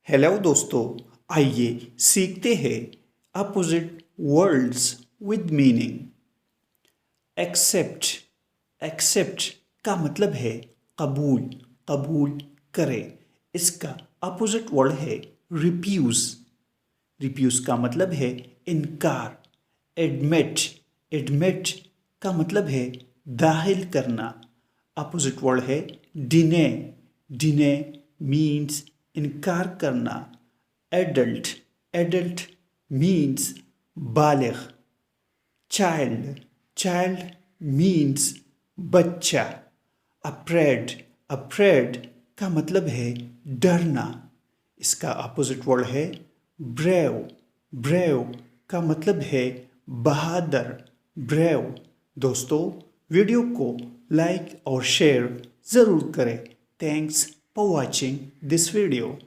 Hello दोस्तों, आइए सीखते हैं opposite words with meaning. Accept. Accept का मतलब है कबूल, कबूल करे। इसका अपोजिट वर्ड है रिफ्यूज। रिफ्यूज का मतलब है इनकार। एडमिट। एडमिट का मतलब है दाखिल करना। अपोजिट वर्ड है डिने। डिने मीन्स इनकार करना। एडल्ट। एडल्ट मीन्स बालिग। चाइल्ड। चाइल्ड मीन्स बच्चा। अफ्रेड। अफ्रेड का मतलब है डरना। इसका अपोजिट वर्ड है ब्रेव। ब्रेव का मतलब है बहादुर। ब्रेव। दोस्तों, वीडियो को लाइक और शेयर ज़रूर करें। Thanks for watching this video.